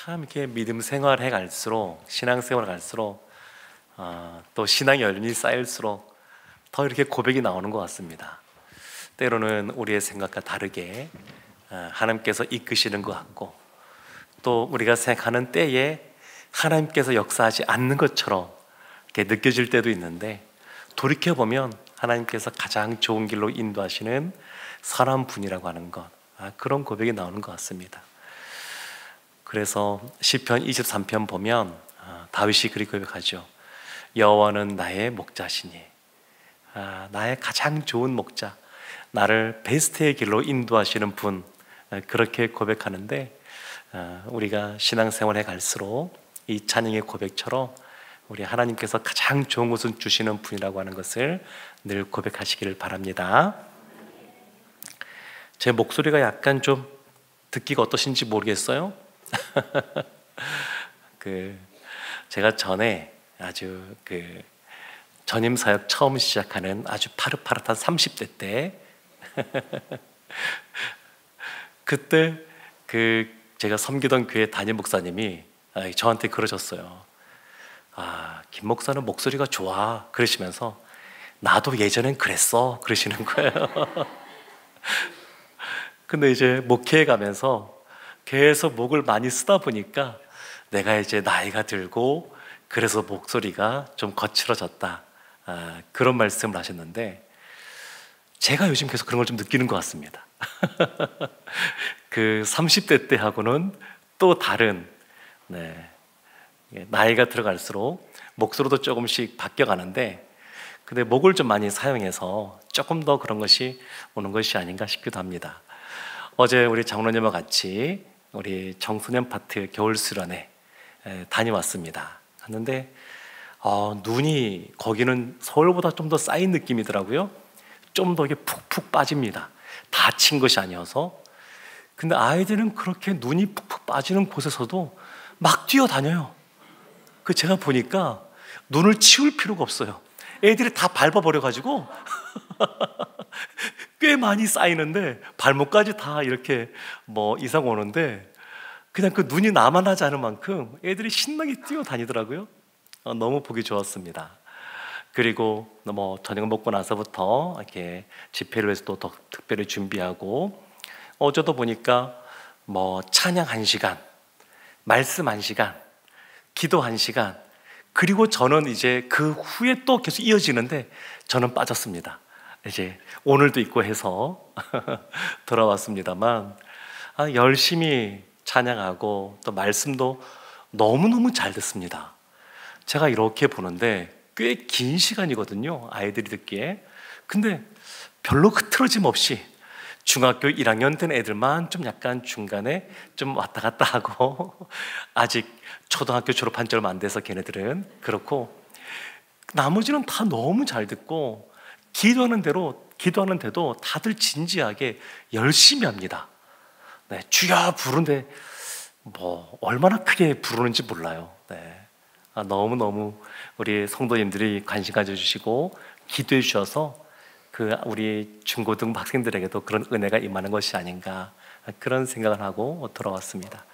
참 이렇게 믿음 생활해 갈수록, 신앙 생활 갈수록 또 신앙의 연륜이 쌓일수록 더 이렇게 고백이 나오는 것 같습니다. 때로는 우리의 생각과 다르게 하나님께서 이끄시는 것 같고, 또 우리가 생각하는 때에 하나님께서 역사하지 않는 것처럼 이렇게 느껴질 때도 있는데, 돌이켜보면 하나님께서 가장 좋은 길로 인도하시는 선한 분이라고 하는 것, 그런 고백이 나오는 것 같습니다. 그래서 시편 23편 보면 다윗이 그렇게 고백하죠. 여호와는 나의 목자시니, 나의 가장 좋은 목자, 나를 베스트의 길로 인도하시는 분, 그렇게 고백하는데, 우리가 신앙생활에 갈수록 이 찬양의 고백처럼 우리 하나님께서 가장 좋은 것을 주시는 분이라고 하는 것을 늘 고백하시기를 바랍니다. 제 목소리가 약간 좀 듣기가 어떠신지 모르겠어요. 제가 전에 아주 전임 사역 처음 시작하는 아주 파릇파릇한 30대 때 그때 제가 섬기던 교회 담임 목사님이 저한테 그러셨어요. 김 목사는 목소리가 좋아, 그러시면서 나도 예전엔 그랬어, 그러시는 거예요. 근데 이제 목회에 가면서 계속 목을 많이 쓰다 보니까 내가 이제 나이가 들고 그래서 목소리가 좀 거칠어졌다, 그런 말씀을 하셨는데, 제가 요즘 계속 그런 걸 좀 느끼는 것 같습니다. 30대 때하고는 또 다른, 나이가 들어갈수록 목소리도 조금씩 바뀌어가는데, 근데 목을 좀 많이 사용해서 조금 더 그런 것이 오는 것이 아닌가 싶기도 합니다. 어제 우리 장로님과 같이 우리 청소년 파트 겨울 수련회 다녀왔습니다. 갔는데 눈이 거기는 서울보다 좀 더 쌓인 느낌이더라고요. 좀 더 이게 푹푹 빠집니다. 다친 것이 아니어서. 근데 아이들은 그렇게 눈이 푹푹 빠지는 곳에서도 막 뛰어다녀요. 제가 보니까 눈을 치울 필요가 없어요. 애들이 다 밟아버려가지고 꽤 많이 쌓이는데 발목까지 다 이렇게 이상 오는데, 그냥 눈이 나만하지 않을 만큼 애들이 신나게 뛰어다니더라고요. 너무 보기 좋았습니다. 그리고 저녁 먹고 나서부터 이렇게 집회를 위해서 또 더 특별히 준비하고, 어제도 보니까 찬양 1시간, 말씀 1시간, 기도 1시간, 그리고 저는 이제 그 후에 또 계속 이어지는데 저는 빠졌습니다. 이제 오늘도 있고 해서 돌아왔습니다만, 열심히 찬양하고 또 말씀도 너무너무 잘 듣습니다. 제가 이렇게 보는데 꽤 긴 시간이거든요, 아이들이 듣기에. 근데 별로 흐트러짐 없이 중학교 1학년 된 애들만 좀 약간 중간에 좀 왔다 갔다 하고 아직 초등학교 졸업한 지 얼마 안 돼서 걔네들은 그렇고, 나머지는 다 너무 잘 듣고 기도하는데도 다들 진지하게 열심히 합니다. 주여 부르는데 얼마나 크게 부르는지 몰라요. 너무너무 우리 성도님들이 관심 가져주시고 기도해 주셔서 우리 중고등 학생들에게도 그런 은혜가 임하는 것이 아닌가, 그런 생각을 하고 돌아왔습니다.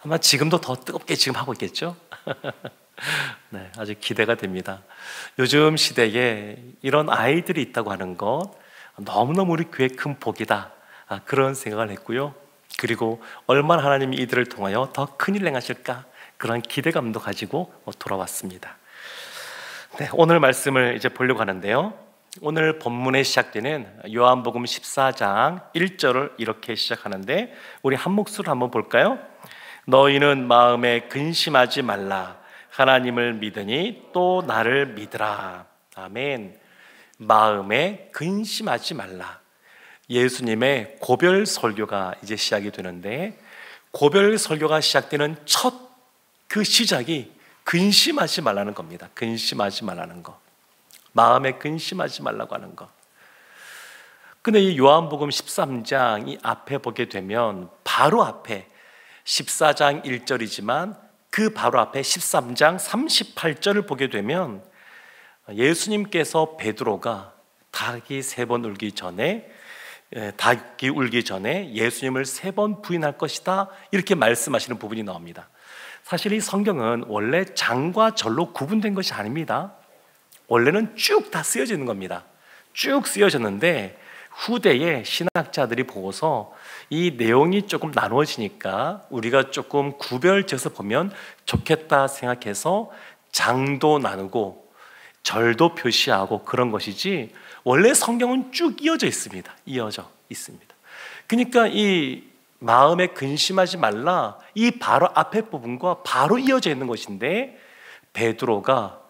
아마 지금도 더 뜨겁게 지금 하고 있겠죠? 아주 기대가 됩니다. 요즘 시대에 이런 아이들이 있다고 하는 것, 너무너무 우리 교회 큰 복이다, 그런 생각을 했고요. 그리고 얼마나 하나님이 이들을 통하여 더 큰일 행하실까, 그런 기대감도 가지고 돌아왔습니다. 오늘 말씀을 이제 보려고 하는데요, 오늘 본문에 시작되는 요한복음 14장 1절을 이렇게 시작하는데, 우리 한 목소리로 한번 볼까요? 너희는 마음에 근심하지 말라. 하나님을 믿으니 또 나를 믿으라. 아멘. 마음에 근심하지 말라. 예수님의 고별 설교가 이제 시작이 되는데, 고별 설교가 시작되는 첫 시작이 근심하지 말라는 겁니다. 근심하지 말라는 거, 마음에 근심하지 말라고 하는 거. 근데 이 요한복음 13장 이 앞에 보게 되면 바로 앞에 14장 1절이지만 그 바로 앞에 13장 38절을 보게 되면 예수님께서 베드로가 닭이 3번 울기 전에 닭이 울기 전에 예수님을 3번 부인할 것이다, 이렇게 말씀하시는 부분이 나옵니다. 사실 이 성경은 원래 장과 절로 구분된 것이 아닙니다. 원래는 쭉 다 쓰여져 있는 겁니다. 쭉 쓰여졌는데 후대에 신학자들이 보고서 이 내용이 조금 나누어지니까 우리가 조금 구별지어서 보면 좋겠다 생각해서 장도 나누고 절도 표시하고 그런 것이지, 원래 성경은 쭉 이어져 있습니다. 이어져 있습니다. 그러니까 이 마음에 근심하지 말라, 이 바로 앞에 부분과 바로 이어져 있는 것인데, 베드로가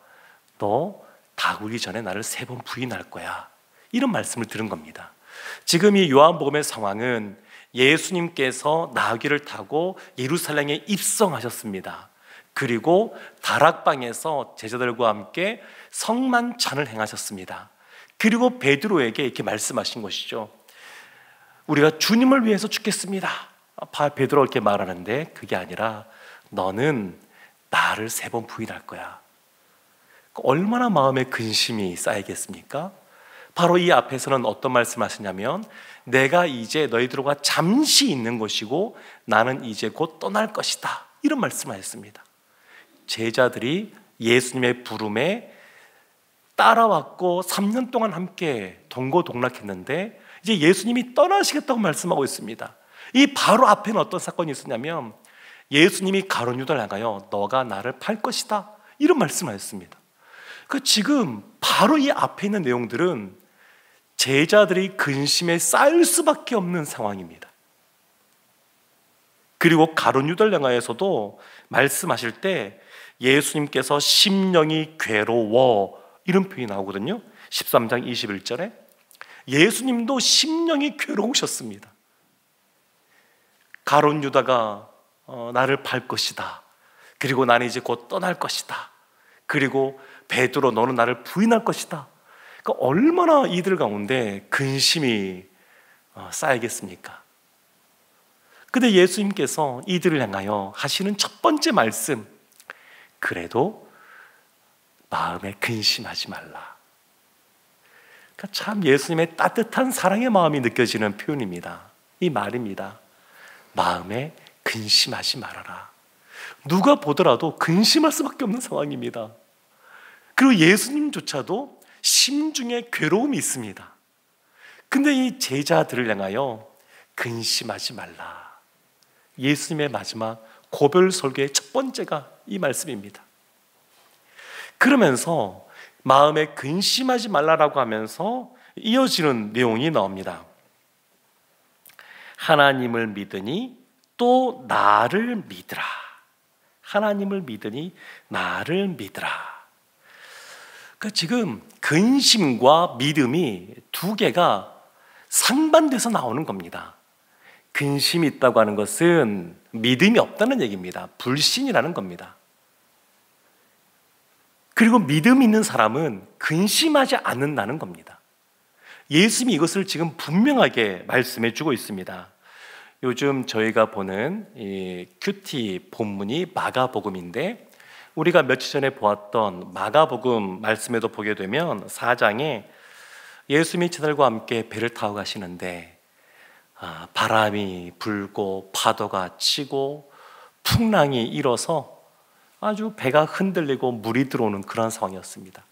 너 닭 울기 전에 나를 3번 부인할 거야, 이런 말씀을 들은 겁니다. 지금 이 요한복음의 상황은 예수님께서 나귀를 타고 예루살렘에 입성하셨습니다. 그리고 다락방에서 제자들과 함께 성만찬을 행하셨습니다. 그리고 베드로에게 이렇게 말씀하신 것이죠. 우리가 주님을 위해서 죽겠습니다. 베드로가 이렇게 말하는데, 그게 아니라 너는 나를 3번 부인할 거야. 얼마나 마음에 근심이 쌓이겠습니까? 바로 이 앞에서는 어떤 말씀하시냐면, 내가 이제 너희들과 잠시 있는 것이고 나는 이제 곧 떠날 것이다, 이런 말씀하셨습니다. 제자들이 예수님의 부름에 따라왔고 3년 동안 함께 동고동락했는데 이제 예수님이 떠나시겠다고 말씀하고 있습니다. 이 바로 앞에는 어떤 사건이 있었냐면, 예수님이 가룟 유다를 향하여 너가 나를 팔 것이다, 이런 말씀하셨습니다. 지금 바로 이 앞에 있는 내용들은 제자들이 근심에 쌓일 수밖에 없는 상황입니다. 그리고 가룟 유다를 향하여서도 말씀하실 때 예수님께서 심령이 괴로워, 이런 표현이 나오거든요. 13장 21절에 예수님도 심령이 괴로우셨습니다. 가룟 유다가 나를 팔 것이다, 그리고 나는 이제 곧 떠날 것이다, 그리고 베드로 너는 나를 부인할 것이다. 그러니까 얼마나 이들 가운데 근심이 쌓이겠습니까? 근데 예수님께서 이들을 향하여 하시는 첫 번째 말씀, 그래도 마음에 근심하지 말라. 그러니까 참 예수님의 따뜻한 사랑의 마음이 느껴지는 표현입니다. 이 말입니다. 마음에 근심하지 말아라. 누가 보더라도 근심할 수밖에 없는 상황입니다. 그리고 예수님조차도 심중에 괴로움이 있습니다. 근데 이 제자들을 향하여 근심하지 말라. 예수님의 마지막 고별 설교의 첫 번째가 이 말씀입니다. 그러면서 마음에 근심하지 말라라고 하면서 이어지는 내용이 나옵니다. 하나님을 믿으니 또 나를 믿으라. 하나님을 믿으니 나를 믿으라. 그러니까 지금 근심과 믿음이 두 개가 상반돼서 나오는 겁니다. 근심이 있다고 하는 것은 믿음이 없다는 얘기입니다. 불신이라는 겁니다. 그리고 믿음 있는 사람은 근심하지 않는다는 겁니다. 예수님이 이것을 지금 분명하게 말씀해 주고 있습니다. 요즘 저희가 보는 이 큐티 본문이 마가복음인데, 우리가 며칠 전에 보았던 마가복음 말씀에도 보게 되면 4장에 예수님이 제자들과 함께 배를 타고 가시는데 바람이 불고 파도가 치고 풍랑이 일어서 아주 배가 흔들리고 물이 들어오는 그런 상황이었습니다.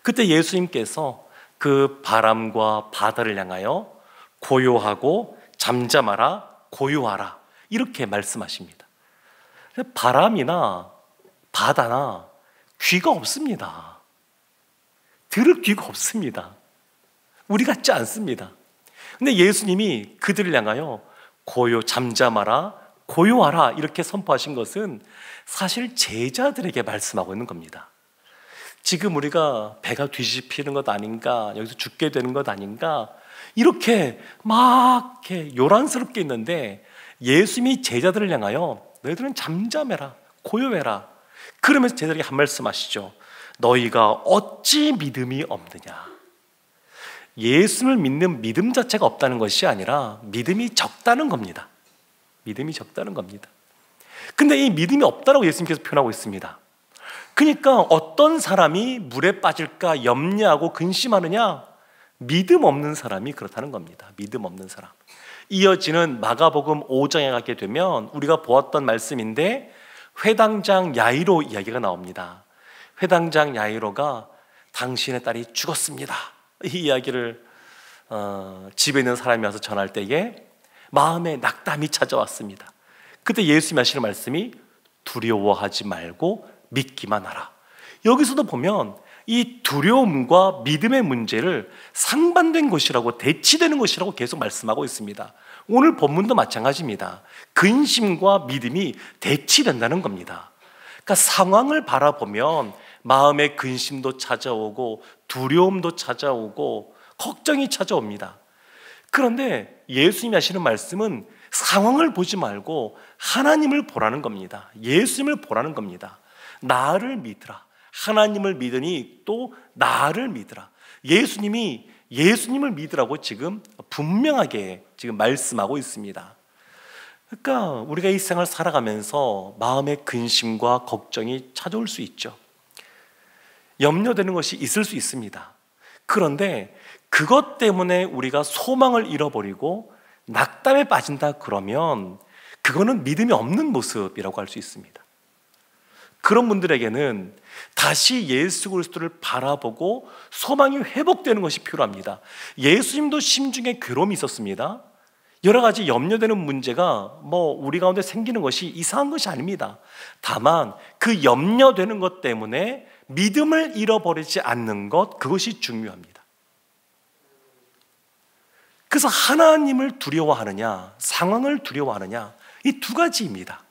그때 예수님께서 그 바람과 바다를 향하여 고요하고 잠잠하라, 고요하라, 이렇게 말씀하십니다. 바람이나 바다나 귀가 없습니다. 들을 귀가 없습니다. 우리 같지 않습니다. 근데 예수님이 그들을 향하여 잠잠하라, 고요하라 이렇게 선포하신 것은 사실 제자들에게 말씀하고 있는 겁니다. 지금 우리가 배가 뒤집히는 것 아닌가, 여기서 죽게 되는 것 아닌가, 이렇게 막 이렇게 요란스럽게 있는데 예수님이 제자들을 향하여 너희들은 잠잠해라, 고요해라, 그러면서 제자들에게 한 말씀 하시죠. 너희가 어찌 믿음이 없느냐. 예수를 믿는 믿음 자체가 없다는 것이 아니라 믿음이 적다는 겁니다. 믿음이 적다는 겁니다. 근데 이 믿음이 없다라고 예수님께서 표현하고 있습니다. 그러니까 어떤 사람이 물에 빠질까 염려하고 근심하느냐? 믿음 없는 사람이 그렇다는 겁니다. 믿음 없는 사람. 이어지는 마가복음 5장에 가게 되면 우리가 보았던 말씀인데 회당장 야이로 이야기가 나옵니다. 회당장 야이로가 당신의 딸이 죽었습니다. 이 이야기를 집에 있는 사람이 와서 전할 때에 마음에 낙담이 찾아왔습니다. 그때 예수님이 하시는 말씀이 두려워하지 말고 믿기만 하라. 여기서도 보면 이 두려움과 믿음의 문제를 상반된 것이라고, 대치되는 것이라고 계속 말씀하고 있습니다. 오늘 본문도 마찬가지입니다. 근심과 믿음이 대치된다는 겁니다. 그러니까 상황을 바라보면 마음의 근심도 찾아오고 두려움도 찾아오고 걱정이 찾아옵니다. 그런데 예수님이 하시는 말씀은 상황을 보지 말고 하나님을 보라는 겁니다. 예수님을 보라는 겁니다. 나를 믿으라. 하나님을 믿으니 또 나를 믿으라. 예수님을 믿으라고 지금 분명하게 지금 말씀하고 있습니다. 그러니까 우리가 이 생을 살아가면서 마음의 근심과 걱정이 찾아올 수 있죠. 염려되는 것이 있을 수 있습니다. 그런데 그것 때문에 우리가 소망을 잃어버리고 낙담에 빠진다 그러면 그거는 믿음이 없는 모습이라고 할 수 있습니다. 그런 분들에게는 다시 예수 그리스도를 바라보고 소망이 회복되는 것이 필요합니다. 예수님도 심중에 괴로움이 있었습니다. 여러 가지 염려되는 문제가 우리 가운데 생기는 것이 이상한 것이 아닙니다. 다만 그 염려되는 것 때문에 믿음을 잃어버리지 않는 것, 그것이 중요합니다. 그래서 하나님을 두려워하느냐, 상황을 두려워하느냐, 이 두 가지입니다.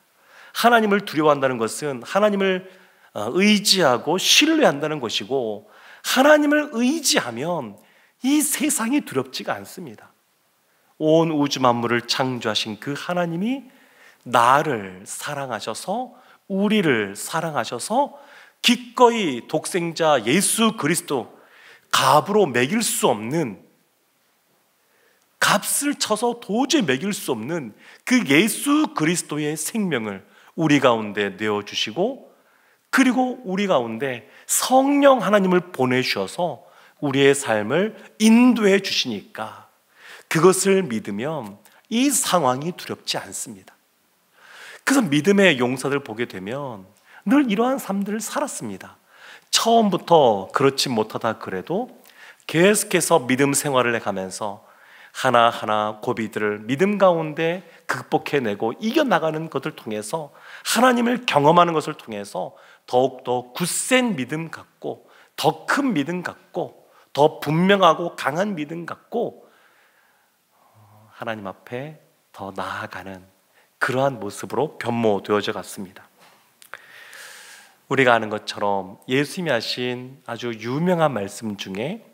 하나님을 두려워한다는 것은 하나님을 의지하고 신뢰한다는 것이고, 하나님을 의지하면 이 세상이 두렵지가 않습니다. 온 우주 만물을 창조하신 그 하나님이 나를 사랑하셔서, 우리를 사랑하셔서 기꺼이 독생자 예수 그리스도, 값으로 매길 수 없는, 값을 쳐서 도저히 매길 수 없는 그 예수 그리스도의 생명을 우리 가운데 내어주시고, 그리고 우리 가운데 성령 하나님을 보내주셔서 우리의 삶을 인도해 주시니까 그것을 믿으면 이 상황이 두렵지 않습니다. 그래서 믿음의 용사들 보게 되면 늘 이러한 삶들을 살았습니다. 처음부터 그렇지 못하다 그래도 계속해서 믿음 생활을 해가면서 하나하나 고비들을 믿음 가운데 극복해내고 이겨나가는 것을 통해서, 하나님을 경험하는 것을 통해서 더욱더 굳센 믿음 갖고, 더 큰 믿음 갖고, 더 분명하고 강한 믿음 갖고 하나님 앞에 더 나아가는 그러한 모습으로 변모되어져 갔습니다. 우리가 아는 것처럼 예수님이 하신 아주 유명한 말씀 중에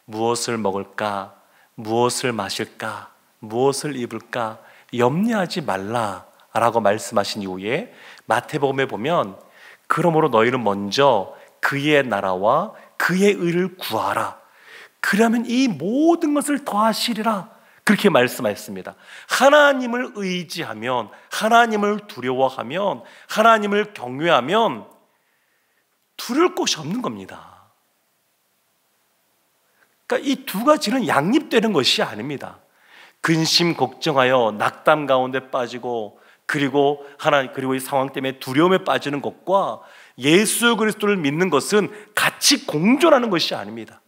무엇을 먹을까, 무엇을 마실까, 무엇을 입을까 염려하지 말라라고 말씀하신 이후에 마태복음에 보면 그러므로 너희는 먼저 그의 나라와 그의 의를 구하라. 그러면 이 모든 것을 더하시리라. 그렇게 말씀하셨습니다. 하나님을 의지하면, 하나님을 두려워하면, 하나님을 경외하면 두려울 것이 없는 겁니다. 그러니까 이 두 가지는 양립되는 것이 아닙니다. 근심 걱정하여 낙담 가운데 빠지고, 그리고 이 상황 때문에 두려움에 빠지는 것과 예수 그리스도를 믿는 것은 같이 공존하는 것이 아닙니다.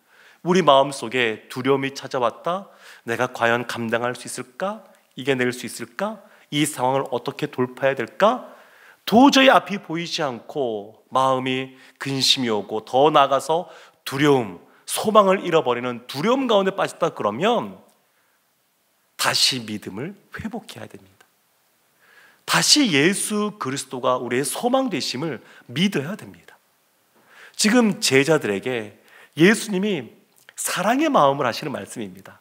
우리 마음속에 두려움이 찾아왔다. 내가 과연 감당할 수 있을까? 이겨낼 수 있을까? 이 상황을 어떻게 돌파해야 될까? 도저히 앞이 보이지 않고 마음이 근심이 오고, 더 나아가서 두려움, 소망을 잃어버리는 두려움 가운데 빠졌다 그러면 다시 믿음을 회복해야 됩니다. 다시 예수 그리스도가 우리의 소망 되심을 믿어야 됩니다. 지금 제자들에게 예수님이 사랑의 마음을 하시는 말씀입니다.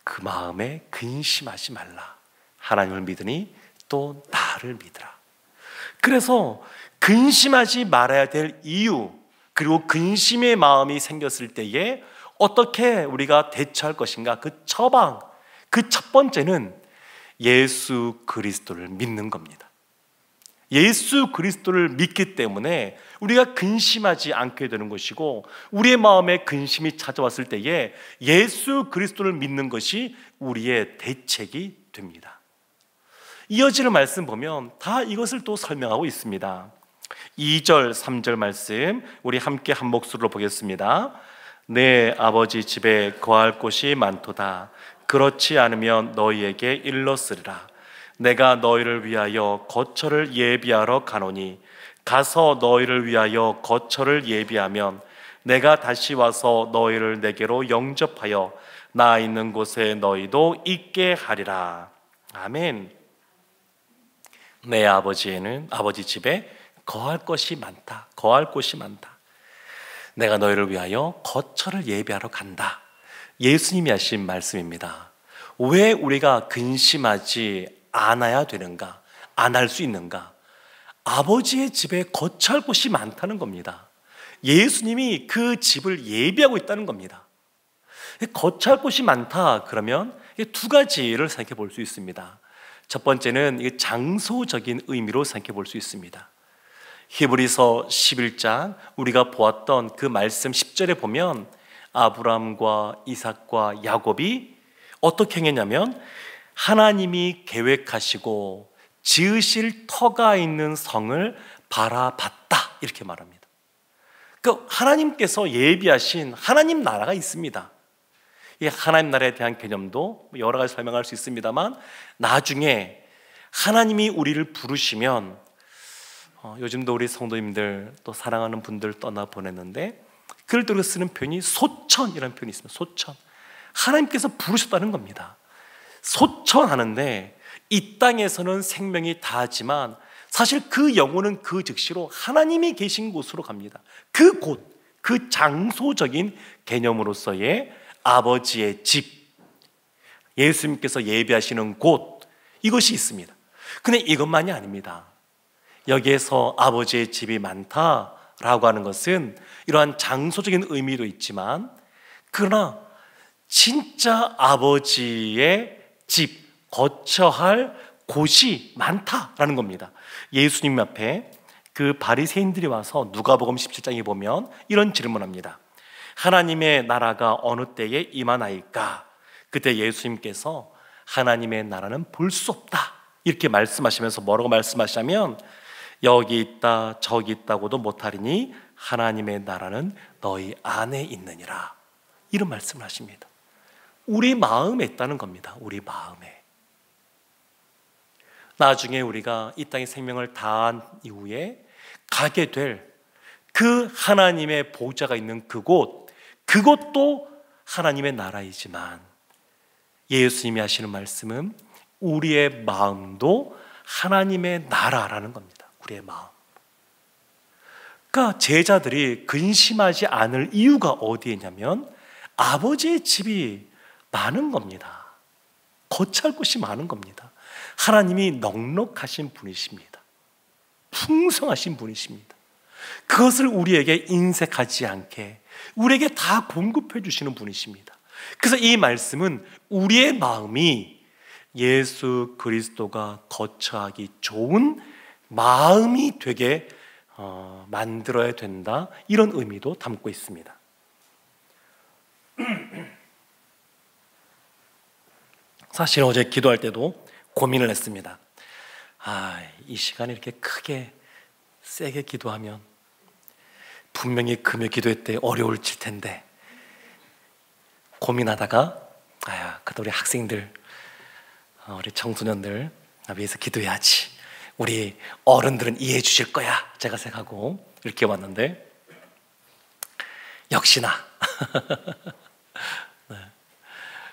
그 마음에 근심하지 말라. 하나님을 믿으니 또 나를 믿으라. 그래서 근심하지 말아야 될 이유, 그리고 근심의 마음이 생겼을 때에 어떻게 우리가 대처할 것인가, 그 처방, 그 첫 번째는 예수 그리스도를 믿는 겁니다. 예수 그리스도를 믿기 때문에 우리가 근심하지 않게 되는 것이고, 우리의 마음에 근심이 찾아왔을 때에 예수 그리스도를 믿는 것이 우리의 대책이 됩니다. 이어지는 말씀 보면 다 이것을 또 설명하고 있습니다. 2절, 3절 말씀 우리 함께 한 목소리로 보겠습니다. 내 아버지 집에 거할 곳이 많도다. 그렇지 않으면 너희에게 일렀으리라. 내가 너희를 위하여 거처를 예비하러 가노니 가서 너희를 위하여 거처를 예비하면 내가 다시 와서 너희를 내게로 영접하여 나 있는 곳에 너희도 있게 하리라. 아멘. 내 아버지 집에 거할 것이 많다. 거할 곳이 많다. 내가 너희를 위하여 거처를 예비하러 간다. 예수님이 하신 말씀입니다. 왜 우리가 근심하지 않아야 되는가? 안 할 수 있는가? 아버지의 집에 거처할 곳이 많다는 겁니다. 예수님이 그 집을 예비하고 있다는 겁니다. 거처할 곳이 많다 그러면 두 가지를 생각해 볼 수 있습니다. 첫 번째는 장소적인 의미로 생각해 볼 수 있습니다. 히브리서 11장 우리가 보았던 그 말씀 10절에 보면 아브라함과 이삭과 야곱이 어떻게 행했냐면 하나님이 계획하시고 지으실 터가 있는 성을 바라봤다 이렇게 말합니다. 그러니까 하나님께서 예비하신 하나님 나라가 있습니다. 이 하나님 나라에 대한 개념도 여러 가지 설명할 수 있습니다만, 나중에 하나님이 우리를 부르시면 요즘도 우리 성도님들 또 사랑하는 분들 떠나 보냈는데 그럴 때 우리가 쓰는 표현이 소천이라는 표현이 있습니다. 소천. 하나님께서 부르셨다는 겁니다. 소천하는데 이 땅에서는 생명이 다하지만 사실 그 영혼은 그 즉시로 하나님이 계신 곳으로 갑니다. 그 곳, 그 장소적인 개념으로서의 아버지의 집, 예수님께서 예비하시는 곳, 이것이 있습니다. 근데 이것만이 아닙니다. 여기에서 아버지의 집이 많다라고 하는 것은 이러한 장소적인 의미도 있지만, 그러나 진짜 아버지의 집, 거처할 곳이 많다라는 겁니다. 예수님 앞에 그 바리새인들이 와서 누가복음 17장에 보면 이런 질문합니다. 하나님의 나라가 어느 때에 임하나이까? 그때 예수님께서 하나님의 나라는 볼 수 없다 이렇게 말씀하시면서 뭐라고 말씀하시냐면, 여기 있다 저기 있다고도 못하리니 하나님의 나라는 너희 안에 있느니라, 이런 말씀을 하십니다. 우리 마음에 있다는 겁니다. 우리 마음에. 나중에 우리가 이 땅의 생명을 다한 이후에 가게 될 그 하나님의 보좌가 있는 그곳, 그것도 하나님의 나라이지만 예수님이 하시는 말씀은 우리의 마음도 하나님의 나라라는 겁니다. 우리의 마음. 그러니까 제자들이 근심하지 않을 이유가 어디에 있냐면 아버지의 집이 많은 겁니다. 거처할 곳이 많은 겁니다. 하나님이 넉넉하신 분이십니다. 풍성하신 분이십니다. 그것을 우리에게 인색하지 않게 우리에게 다 공급해 주시는 분이십니다. 그래서 이 말씀은 우리의 마음이 예수 그리스도가 거처하기 좋은 마음이 되게 만들어야 된다, 이런 의미도 담고 있습니다. 사실 어제 기도할 때도 고민을 했습니다. 이 시간에 이렇게 크게 세게 기도하면 분명히 금요 기도회 때 어려울질 텐데, 고민하다가 그래도 우리 학생들, 우리 청소년들 위해서 기도해야지, 우리 어른들은 이해해 주실 거야 제가 생각하고 이렇게 왔는데, 역시나 네.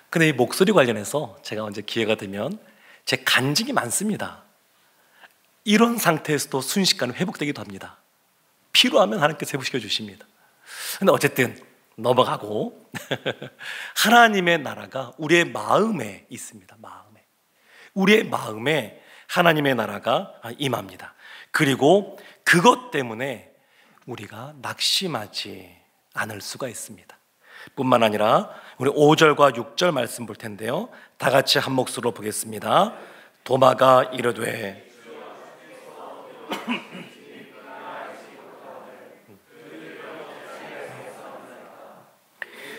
근데 이 목소리 관련해서 제가 언제 기회가 되면 제 간증이 많습니다. 이런 상태에서도 순식간에 회복되기도 합니다. 필요하면 하나님께서 회복시켜 주십니다. 근데 어쨌든 넘어가고 하나님의 나라가 우리의 마음에 있습니다. 마음에. 우리의 마음에 하나님의 나라가 임합니다. 그리고 그것 때문에 우리가 낙심하지 않을 수가 있습니다. 뿐만 아니라 우리 5절과 6절 말씀 볼 텐데요, 다 같이 한 목소리로 보겠습니다. 도마가 이르되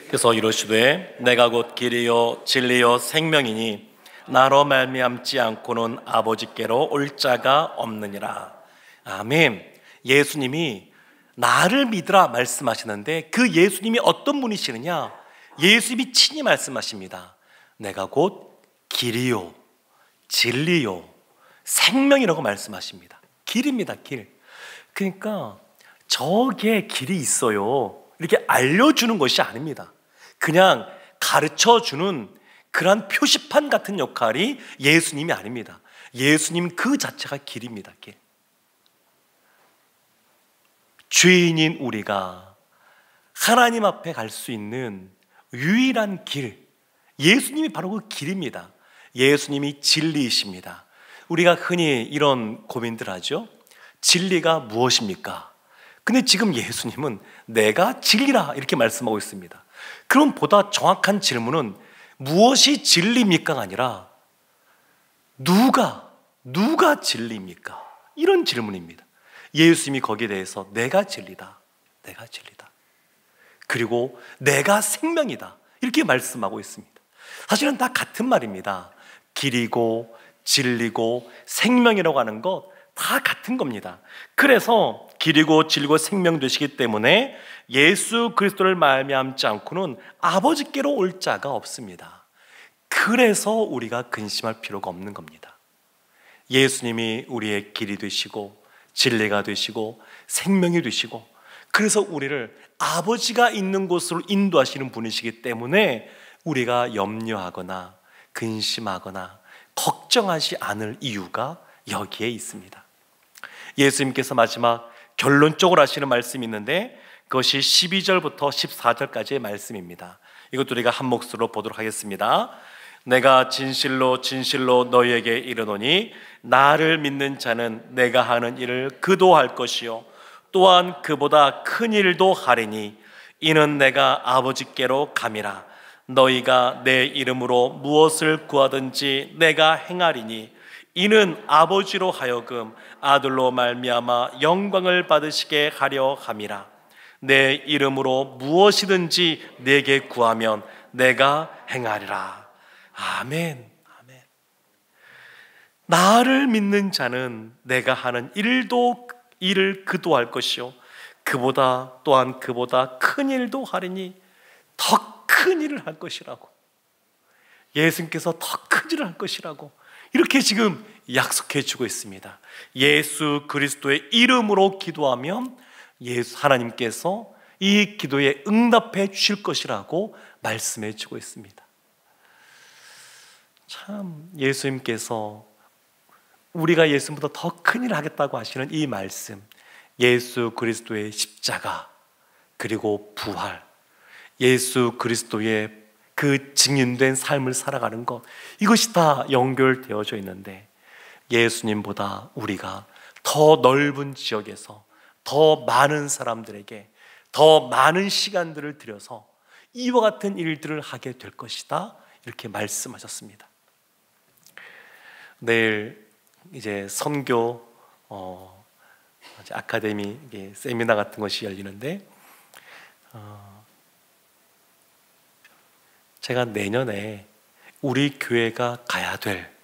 그래서 이르시되 내가 곧 길이요 진리요 생명이니 나로 말미암지 않고는 아버지께로 올 자가 없느니라. 아멘. 예수님이 나를 믿으라 말씀하시는데 그 예수님이 어떤 분이시느냐? 예수님이 친히 말씀하십니다. 내가 곧 길이요 진리요 생명이라고 말씀하십니다. 길입니다. 길. 그러니까 저기에 길이 있어요 이렇게 알려주는 것이 아닙니다. 그냥 가르쳐주는 그런 표시판 같은 역할이 예수님이 아닙니다. 예수님 그 자체가 길입니다. 길. 죄인인 우리가 하나님 앞에 갈 수 있는 유일한 길, 예수님이 바로 그 길입니다. 예수님이 진리이십니다. 우리가 흔히 이런 고민들 하죠. 진리가 무엇입니까? 근데 지금 예수님은 내가 진리라 이렇게 말씀하고 있습니다. 그럼 보다 정확한 질문은 무엇이 진리입니까가 아니라 누가 진리입니까? 이런 질문입니다. 예수님이 거기에 대해서 내가 진리다, 내가 진리다, 그리고 내가 생명이다 이렇게 말씀하고 있습니다. 사실은 다 같은 말입니다. 길이고 진리고 생명이라고 하는 것 다 같은 겁니다. 그래서 길이고 진리고 생명 되시기 때문에 예수 그리스도를 말미암지 않고는 아버지께로 올 자가 없습니다. 그래서 우리가 근심할 필요가 없는 겁니다. 예수님이 우리의 길이 되시고 진리가 되시고 생명이 되시고 그래서 우리를 아버지가 있는 곳으로 인도하시는 분이시기 때문에 우리가 염려하거나 근심하거나 걱정하지 않을 이유가 여기에 있습니다. 예수님께서 마지막 결론적으로 하시는 말씀이 있는데 그것이 12절부터 14절까지의 말씀입니다. 이것도 우리가 한 몫으로 보도록 하겠습니다. 내가 진실로 진실로 너희에게 이르노니 나를 믿는 자는 내가 하는 일을 그도 할 것이요 또한 그보다 큰 일도 하리니 이는 내가 아버지께로 감이라. 너희가 내 이름으로 무엇을 구하든지 내가 행하리니 이는 아버지로 하여금 아들로 말미암아 영광을 받으시게 하려 함이라. 내 이름으로 무엇이든지 내게 구하면 내가 행하리라. 아멘. 아멘. 나를 믿는 자는 내가 하는 일을 그도 할 것이요 그보다 또한 그보다 큰 일도 하리니 더 큰 일을 할 것이라고, 예수님께서 더 큰 일을 할 것이라고 이렇게 지금 약속해 주고 있습니다. 예수 그리스도의 이름으로 기도하면 하나님께서 이 기도에 응답해 주실 것이라고 말씀해 주고 있습니다. 참 예수님께서 우리가 예수님보다 더 큰 일을 하겠다고 하시는 이 말씀, 예수 그리스도의 십자가 그리고 부활, 예수 그리스도의 그 증인된 삶을 살아가는 것, 이것이 다 연결되어져 있는데 예수님보다 우리가 더 넓은 지역에서 더 많은 사람들에게 더 많은 시간들을 들여서 이와 같은 일들을 하게 될 것이다 이렇게 말씀하셨습니다. 내일 이제 선교 아카데미 세미나 같은 것이 열리는데 제가 내년에 우리 교회가 가야 될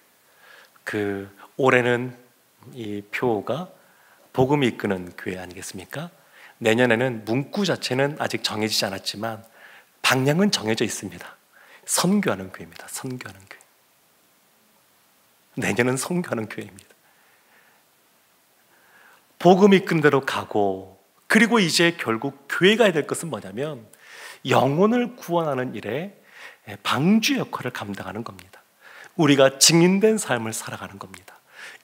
올해는 이 표가 복음이 이끄는 교회 아니겠습니까? 내년에는 문구 자체는 아직 정해지지 않았지만 방향은 정해져 있습니다. 선교하는 교회입니다. 선교하는 교회. 내년은 선교하는 교회입니다. 복음 이끈 대로 가고, 그리고 이제 결국 교회가 해야 될 것은 뭐냐면 영혼을 구원하는 일에 방주 역할을 감당하는 겁니다. 우리가 증인된 삶을 살아가는 겁니다.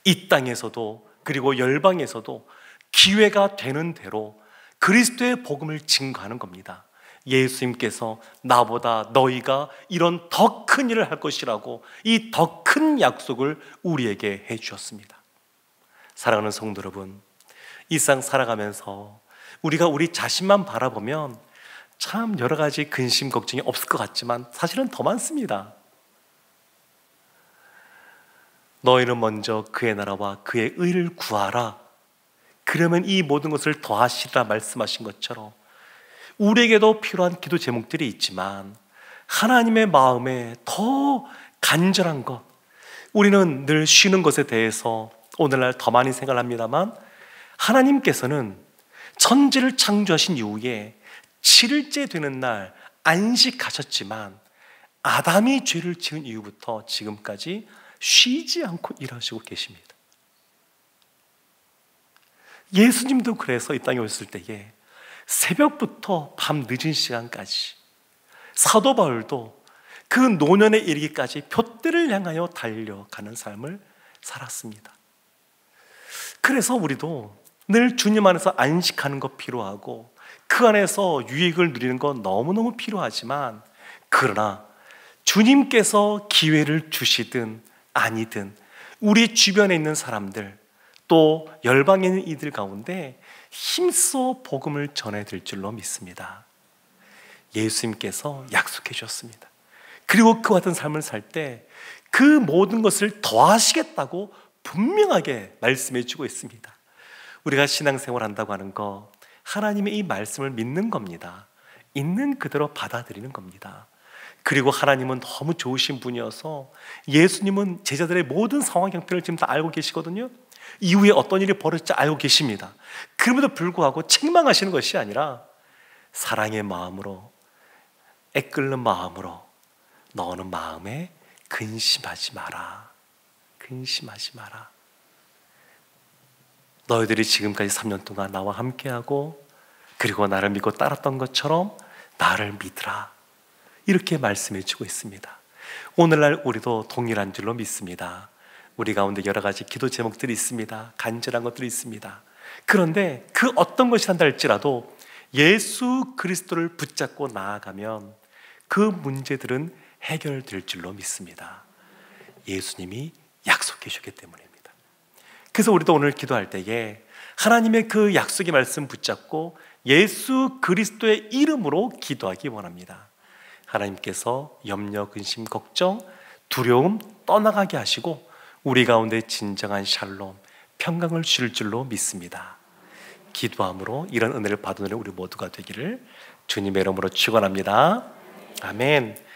이 땅에서도 그리고 열방에서도 기회가 되는 대로 그리스도의 복음을 증거하는 겁니다. 예수님께서 나보다 너희가 이런 더 큰 일을 할 것이라고 이 더 큰 약속을 우리에게 해 주셨습니다. 사랑하는 성도 여러분, 이 세상 살아가면서 우리가 우리 자신만 바라보면 참 여러 가지 근심 걱정이 없을 것 같지만 사실은 더 많습니다. 너희는 먼저 그의 나라와 그의 의를 구하라 그러면 이 모든 것을 더하시리라 말씀하신 것처럼 우리에게도 필요한 기도 제목들이 있지만 하나님의 마음에 더 간절한 것, 우리는 늘 쉬는 것에 대해서 오늘날 더 많이 생각합니다만 하나님께서는 천지를 창조하신 이후에 7일째 되는 날 안식하셨지만 아담이 죄를 지은 이후부터 지금까지 쉬지 않고 일하시고 계십니다. 예수님도 그래서 이 땅에 오셨을 때에 새벽부터 밤 늦은 시간까지, 사도 바울도 그 노년에 이르기까지 둯대를 향하여 달려가는 삶을 살았습니다. 그래서 우리도 늘 주님 안에서 안식하는 것 필요하고 그 안에서 유익을 누리는 건 너무너무 필요하지만, 그러나 주님께서 기회를 주시든 아니든 우리 주변에 있는 사람들, 또 열방에 있는 이들 가운데 힘써 복음을 전해드릴 줄로 믿습니다. 예수님께서 약속해 주셨습니다. 그리고 그와 같은 삶을 살 때 그 모든 것을 더하시겠다고 분명하게 말씀해 주고 있습니다. 우리가 신앙생활 한다고 하는 거 하나님의 이 말씀을 믿는 겁니다. 있는 그대로 받아들이는 겁니다. 그리고 하나님은 너무 좋으신 분이어서 예수님은 제자들의 모든 상황 형편을 지금 다 알고 계시거든요. 이후에 어떤 일이 벌어질지 알고 계십니다. 그럼에도 불구하고 책망하시는 것이 아니라 사랑의 마음으로, 애끓는 마음으로 너는 마음에 근심하지 마라. 근심하지 마라. 너희들이 지금까지 3년 동안 나와 함께하고 그리고 나를 믿고 따랐던 것처럼 나를 믿으라. 이렇게 말씀해 주고 있습니다. 오늘날 우리도 동일한 줄로 믿습니다. 우리 가운데 여러 가지 기도 제목들이 있습니다. 간절한 것들이 있습니다. 그런데 그 어떤 것이 한다 할지라도 예수 그리스도를 붙잡고 나아가면 그 문제들은 해결될 줄로 믿습니다. 예수님이 약속해 주기 때문입니다. 그래서 우리도 오늘 기도할 때에 하나님의 그 약속의 말씀 붙잡고 예수 그리스도의 이름으로 기도하기 원합니다. 하나님께서 염려, 근심, 걱정, 두려움 떠나가게 하시고 우리 가운데 진정한 샬롬, 평강을 주실 줄로 믿습니다. 기도함으로 이런 은혜를 받은 우리 모두가 되기를 주님의 이름으로 축원합니다. 아멘.